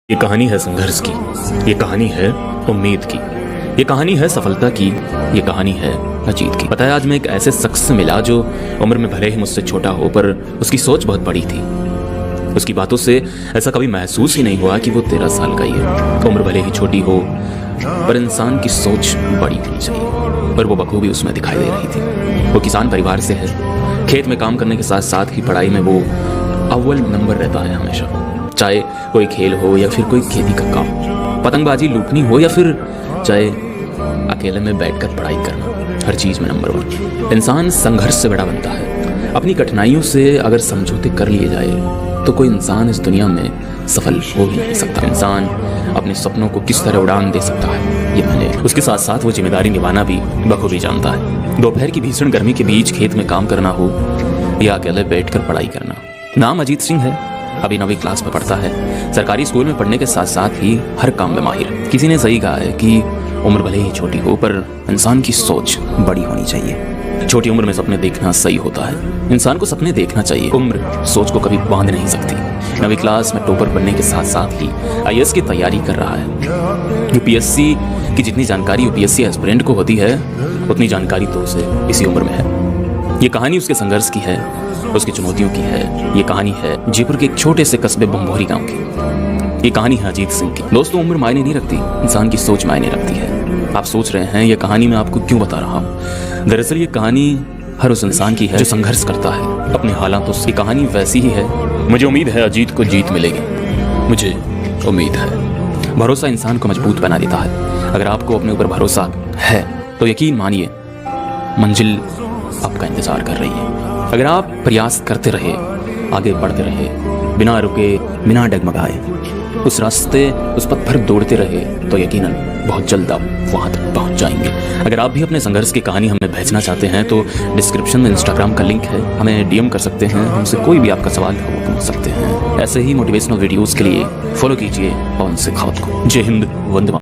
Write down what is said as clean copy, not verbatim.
ये कहानी है संघर्ष की, ये कहानी है उम्मीद की, ये कहानी है सफलता की, ये कहानी है जीत की। पता है, आज मैं एक ऐसे शख्स से मिला जो उम्र में भले ही मुझसे छोटा हो पर उसकी सोच बहुत बड़ी थी। उसकी बातों से ऐसा कभी महसूस ही नहीं हुआ कि वो 13 साल का ही है। उम्र भले ही छोटी हो पर इंसान की सोच बड़ी होनी चाहिए, पर वो बखूबी उसमें दिखाई दे रही थी। वो किसान परिवार से है, खेत में काम करने के साथ साथ ही पढ़ाई में वो अव्वल नंबर रहता है हमेशा। चाहे कोई खेल हो या फिर कोई खेती का काम, पतंगबाजी लूटनी हो या फिर चाहे अकेले में बैठकर पढ़ाई करना, हर चीज में नंबर 1। इंसान संघर्ष से बड़ा बनता है। अपनी कठिनाइयों से अगर समझौते कर लिए जाए तो कोई इंसान इस दुनिया में सफल हो ही नहीं सकता। इंसान अपने सपनों को किस तरह उड़ान दे सकता है, ये मैंने उसके साथ साथ वो जिम्मेदारी निभाना भी बखूबी जानता है। दोपहर की भीषण गर्मी के बीच खेत में काम करना हो या अकेले बैठकर पढ़ाई करना। नाम अजीत सिंह है, अभी 9वीं क्लास में पढ़ता है। सरकारी स्कूल में पढ़ने के साथ साथ ही हर काम में माहिर। किसी ने सही कहा है कि उम्र भले ही छोटी हो पर इंसान की सोच बड़ी होनी चाहिए। छोटी उम्र में सपने देखना सही होता है, इंसान को सपने देखना चाहिए। उम्र सोच को कभी बांध नहीं सकती। 9वीं क्लास में टॉपर बनने के साथ साथ ही IAS की तैयारी कर रहा है। UPSC की जितनी जानकारी UPSC एस्पिरेंट को होती है उतनी जानकारी तो उसे इसी उम्र में है। ये कहानी उसके संघर्ष की है, उसकी चुनौतियों की है। ये कहानी है जयपुर के एक छोटे से कस्बे बम्भोरी गांव की। ये कहानी है अजीत सिंह की। दोस्तों, उम्र मायने नहीं रखती, इंसान की सोच मायने रखती है। आप सोच रहे हैं ये कहानी मैं आपको क्यों बता रहा हूँ? दरअसल ये कहानी हर उस इंसान की है जो संघर्ष करता है अपने हालातों से। कहानी वैसी ही है। मुझे उम्मीद है अजीत को जीत मिलेगी, मुझे उम्मीद है। भरोसा इंसान को मजबूत बना देता है। अगर आपको अपने ऊपर भरोसा है तो यकीन मानिए मंजिल आपका इंतजार कर रही है। अगर आप प्रयास करते रहे, आगे बढ़ते रहे, बिना रुके, बिना डगमगाए, उस रास्ते, उस पथ पर दौड़ते रहे तो यकीनन बहुत जल्द आप वहां तक पहुंच जाएंगे। अगर आप भी अपने संघर्ष की कहानी हमें भेजना चाहते हैं तो डिस्क्रिप्शन में इंस्टाग्राम का लिंक है, हमें DM कर सकते हैं। हमसे कोई भी आपका सवाल है वो पूछ सकते हैं। ऐसे ही मोटिवेशनल वीडियोस के लिए फॉलो कीजिए पवन शेखावत को। जय हिंद, वंदे मातरम।